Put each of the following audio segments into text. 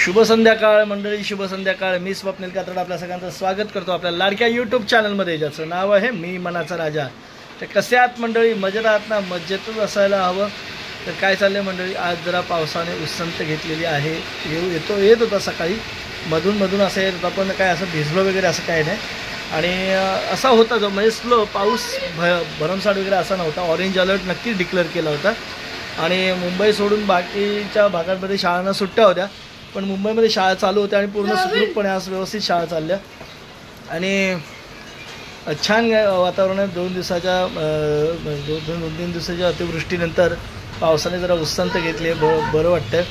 शुभ संध्याकाळ मंडळी, शुभ संध्याकाळ. मी स्वप्नील कात्रड आपल्या सगळ्यांचं स्वागत करतो आपल्या लाडक्या यूट्यूब चॅनलमध्ये, ज्याचं नाव आहे मी मनाचा राजा. तर कसे आहात मंडळी? मजेत आहात ना? मजेतच असायला हवं. तर काय चाललं आहे मंडळी, आज जरा पावसाने उसंत घेतलेली आहे. येत होता सकाळी, मधून असं येत होता, पण काय असं भिजलो वगैरे असं काय नाही. आणि असा होता जो म्हणजे स्लो पाऊस, भरमसाठ वगैरे असा नव्हता. ऑरेंज अलर्ट नक्कीच डिक्लेअर केला होता. आणि मुंबई सोडून बाकीच्या भागांमध्ये शाळांना सुट्ट्या होत्या, पण मुंबईमध्ये शाळा चालू होत्या आणि पूर्ण सुखरूपपणे आज व्यवस्थित शाळा चालल्या. आणि छान वातावरण आहे. 2 तीन दिवसाच्या अतिवृष्टीनंतर पावसाने जरा उसंत घेतली. बरं वाटतं,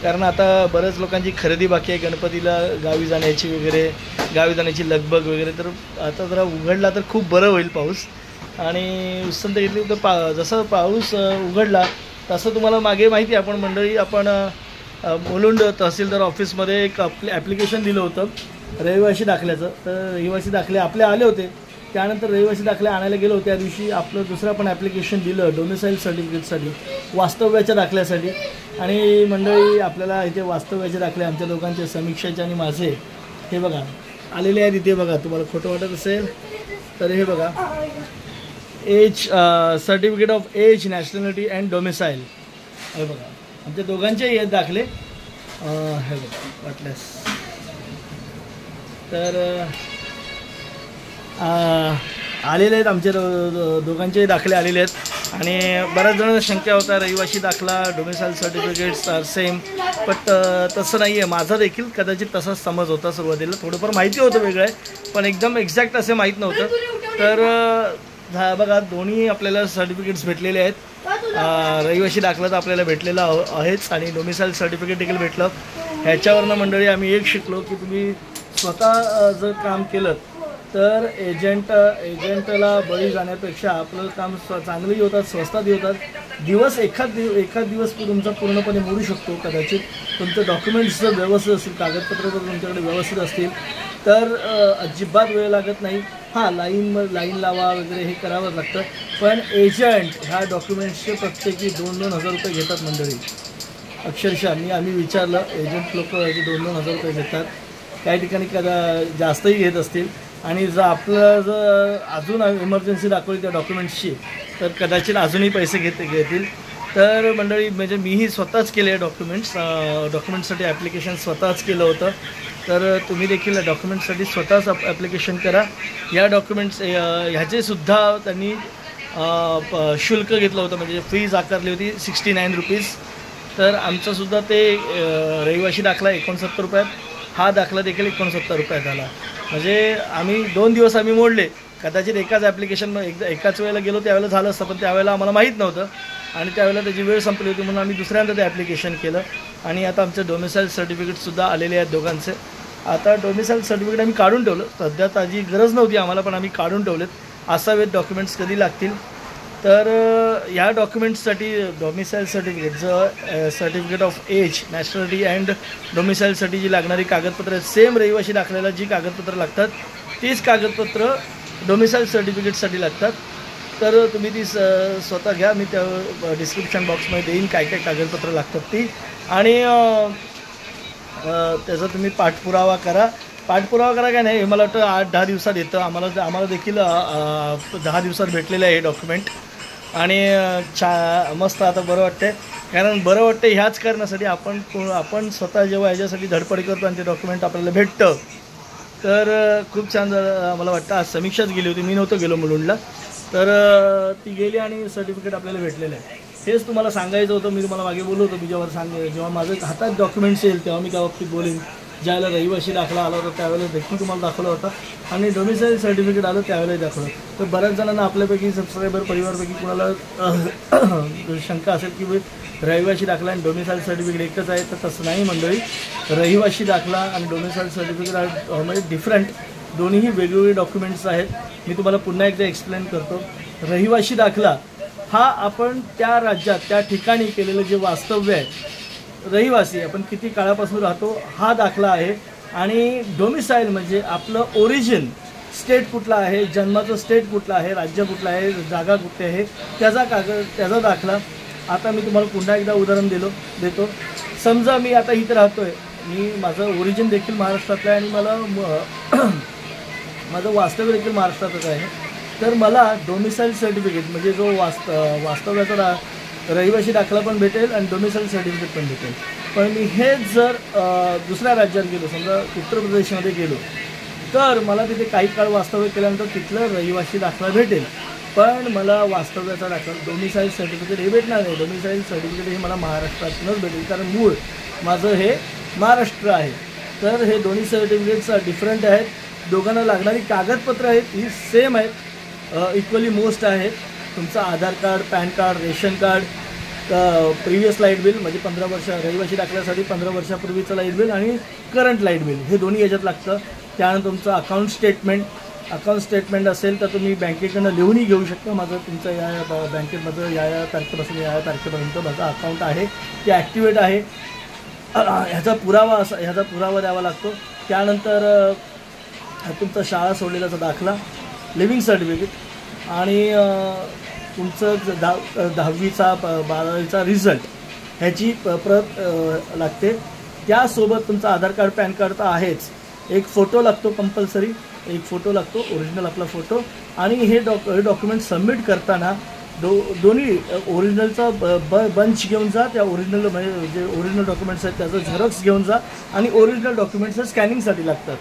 कारण आता बऱ्याच लोकांची खरेदी बाकी आहे, गणपतीला गावी जाण्याची लगबग वगैरे. तर आता जरा उघडला तर खूप बरं होईल पाऊस. आणि उसंत घेतली तर जसं पाऊस उघडला तसं तुम्हाला मागे माहिती आहे, आपण मंडळी मुलुंड तहसीलदार ऑफिसमध्ये एक ॲप्लिकेशन दिलं होतं रहिवासी दाखल्याचं. तर रहिवासी दाखले आपले आले होते. त्यानंतर रहिवासी दाखले आणायला गेलो त्या दिवशी आपलं दुसरं पण ॲप्लिकेशन दिलं डोमिसाईल सर्टिफिकेटसाठी, वास्तव्याच्या दाखल्यासाठी. आणि मंडळी आपल्याला इथे वास्तव्याचे दाखले आमच्या दोघांचे, समीक्षाचे आणि माझे, हे बघा आलेले आहेत इथे. बघा, तुम्हाला खोटं वाटत असेल तर हे बघा, age certificate of age, nationality and domicile. हे बघा आमच्या दोघांचेही आहेत दाखले. हे बघा वाटल्यास तर आलेले आहेत, आमचे दोघांचेही दाखले आलेले आहेत. आणि बऱ्याच जणांना शंका होता रहिवासी दाखला domicile certificates are same, but तसं नाही आहे. माझा देखील कदाचित तसाच समज होता सुरुवातीला. थोडंफार माहिती होतं वेगळं आहे, पण एकदम एक्झॅक्ट असे माहीत नव्हतं. तर बघा, दोन्ही आपल्याला सर्टिफिकेट्स भेटलेले आहेत. रहिवासी दाखला तर आपल्याला भेटलेला आहेच आणि डोमिसाईल सर्टिफिकेट देखील भेटलं. ह्याच्यावरनं मंडळी आम्ही एक शिकलो की तुम्ही स्वतः जर काम केलं तर एजंटला बळी जाण्यापेक्षा आपलं काम चांगलंही होतात, स्वस्तातही होतात. एखाद दिवस तुमचा पूर्णपणे मोडू शकतो कदाचित. तुमचं डॉक्युमेंट्स जर व्यवस्थित असतील, कागदपत्र जर तुमच्याकडे व्यवस्थित असतील तर अजिबात वेळ लागत नाही. हां, लाईन लावा वगैरे हे करावं लागतं, पण एजंट ह्या डॉक्युमेंट्सचे प्रत्येकी 2-2 हजार रुपये घेतात मंडळी. अक्षरशः आम्ही विचारलं, एजंट लोक 2-2 हजार रुपये घेतात. काही ठिकाणी जास्तही घेत असतील. आणि जर अजून इमर्जन्सी दाखवली त्या डॉक्युमेंट्सची तर कदाचित अजूनही पैसे घेतील. तर मंडळी म्हणजे मीही स्वतःच केले डॉक्युमेंट्ससाठी ॲप्लिकेशन स्वतःच केलं होतं. तर तुम्ही देखील डॉक्युमेंट्ससाठी स्वतःच ॲप्लिकेशन करा. या डॉक्युमेंट्स ह्याचेसुद्धा त्यांनी शुल्क घेतलं होतं, म्हणजे फीज आकारली होती 69 रुपीज. तर आमचंसुद्धा ते रहिवासी दाखला 69 रुपयात, हा दाखला देखील 69 रुपयात आला. म्हणजे 2 दिवस आम्ही मोडले. कदाचित एकाच एकाच वेळेला गेलो त्यावेळेला झालं असतं, पण त्यावेळेला आम्हाला माहीत नव्हतं आणि त्यावेळेला त्याची वेळ संपली होती, म्हणून आम्ही दुसऱ्यांदा ते ॲप्लिकेशन केलं. आणि आता आमचे डोमिसाईल सर्टिफिकेटसुद्धा आलेले आहेत दोघांचे. आता डोमिसाईल सर्टिफिकेट आम्ही काढून ठेवलं. सध्या त्याची गरज नव्हती आम्हाला, पण आम्ही काढून ठेवलेत. असावेत डॉक्युमेंट्स कधी लागतील. तर ह्या डॉक्युमेंट्ससाठी domicile certificate of age, nationality and डोमिसाईलसाठी जी लागणारी कागदपत्र आहेत, सेम रहिवासी दाखल्याला जी कागदपत्र लागतात तीच कागदपत्र डोमिसाईल सर्टिफिकेटसाठी लागतात. तर तुम्ही ती स्वतः घ्या. मी त्या डिस्क्रिप्शन बॉक्समध्ये देईन काय कागदपत्र लागतात ती. आणि त्याचा तुम्ही पाठपुरावा करा काय नाही, मला वाटतं 8-10 दिवसात येतं. आम्हाला देखील 10 दिवसात भेटलेलं आहे हे डॉक्युमेंट. आणि मस्त आता बरं वाटतं आहे. कारण बरं वाटतं ह्याच कारणासाठी आपण स्वतः जेव्हा ह्याच्यासाठी धडपड करतो आणि ते डॉक्युमेंट आपल्याला भेटतं तर खूप छान मला वाटतं. आज समीक्षाच गेली होती, मी नव्हतो गेलो मुलुंडला. तर ती गेली आणि सर्टिफिकेट आपल्याला भेटलेलं आहे. हेच तुम्हाला सांगायचं होतं. मी तुम्हाला मागे बोललो होतो, मी जेव्हा माझं हातात डॉक्युमेंट्स येईल तेव्हा मी त्या बाबतीत बोलेन. ज्यावेळेला रहिवासी दाखला आला होता त्यावेळेला देखील तुम्हाला दाखवला होता, आणि डोमिसाईल सर्टिफिकेट आलं त्यावेळेलाही दाखवलं. तर बऱ्याच जणांना आपल्यापैकी सबस्क्रायबर परिवारपैकी कुणाला शंका असेल की रहिवासी दाखला आणि डोमिसाईल सर्टिफिकेट एकच आहे. तर तसं नाही मंडळी. रहिवासी दाखला आणि डोमिसाईल सर्टिफिकेट म्हणजे डिफरंट, दोन्हीही वेगवेगळे डॉक्युमेंट्स आहेत. मी तुम्हाला पुन्हा एकदा एक्सप्लेन करतो. रहिवासी दाखला हा आपण त्या राज्यात त्या ठिकाणी केलेलं जे वास्तव्य आहे, रहिवासी आपण किती काळापासून राहतो हा दाखला आहे. आणि डोमिसाईल म्हणजे आपलं ओरिजिन, स्टेट कुठला आहे, जन्माचं स्टेट कुठलं आहे, राज्य कुठलं आहे, जागा कुठली आहे, त्याचा दाखला. आता मी तुम्हाला पुन्हा एकदा उदाहरण देतो. समजा मी आता इथं राहतोय, मी माझं ओरिजिन देखील महाराष्ट्रातलं आहे आणि मला माझं वास्तव्य देखील महाराष्ट्रातच आहे. तर मला डोमिसाईल सर्टिफिकेट म्हणजे जो वास्तव्याचा रहिवासी दाखला पण भेटेल आणि डोमिसाईल सर्टिफिकेट पण भेटेल. पण मी हेच जर दुसऱ्या राज्यात गेलो, समजा उत्तर प्रदेशमध्ये गेलो, तर मला तिथे काही काळ वास्तव्य केल्यानंतर तिथलं रहिवासी दाखला भेटेल. पण मला वास्तव्याचा दाखला डोमिसाईल सर्टिफिकेट हे भेटणार नाही. डोमिसाईल सर्टिफिकेट हे मला महाराष्ट्रातूनच भेटेल, कारण मूळ माझं हे महाराष्ट्र आहे. तर हे दोन्ही सर्टिफिकेट्स डिफरंट आहेत. दोघांना लागणारी कागदपत्रं आहेत ही सेम आहेत, इक्वली मोस्ट आहेत. तुमचं Aadhaar card, pan card, ration card, previous light bill म्हणजे 15 वर्ष रहिवासी दाखल्यासाठी 15 वर्षापूर्वीचं लाईट बिल आणि करंट लाईट बिल हे दोन्ही याच्यात लागतं. त्यानंतर तुमचं अकाउंट स्टेटमेंट असेल तर तुम्ही बँकेकडनं लिहूनही घेऊ शकता. माझं तुमचं या बँकेमध्ये या तारखेपासून या तारखेपर्यंत माझं अकाउंट आहे ते ॲक्टिवेट आहे ह्याचा पुरावा द्यावा लागतो. त्यानंतर तुमचा शाळा सोडलेल्याचा दाखला, लिव्हिंग सर्टिफिकेट आणि तुमचं 10वीचा 12वीचा रिझल्ट ह्याची प्रत लागते. त्यासोबत तुमचं आधार कार्ड, पॅन कार्ड तर आहेच. एक फोटो लागतो, कंपल्सरी एक फोटो लागतो, ओरिजिनल आपला फोटो. आणि हे डॉक्युमेंट सबमिट करताना दोन्ही ओरिजिनलचा बंच घेऊन जा. त्या ओरिजिनल म्हणजे जे ओरिजिनल डॉक्युमेंट्स आहेत त्याचं झेरॉक्स घेऊन जा. आणि ओरिजिनल डॉक्युमेंट्स स्कॅनिंगसाठी लागतात,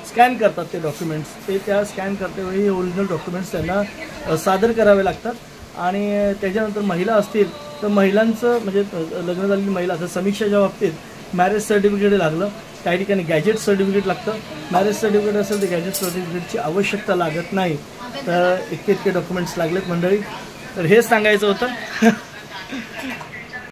स्कॅन करतात ते डॉक्युमेंट्स. ते त्या स्कॅन करतेवेळी ओरिजिनल डॉक्युमेंट्स त्यांना सादर करावे लागतात. आणि त्याच्यानंतर महिला असतील तर महिलांचं म्हणजे लग्न झालेली महिला असं समीक्षेच्या बाबतीत मॅरेज सर्टिफिकेट लागलं. काही ठिकाणी गॅजेट सर्टिफिकेट लागतं. मॅरेज सर्टिफिकेट असेल तर गॅजेट सर्टिफिकेटची आवश्यकता लागत नाही. तर इतके डॉक्युमेंट्स लागलेत मंडळी. तर हेच सांगायचं होतं.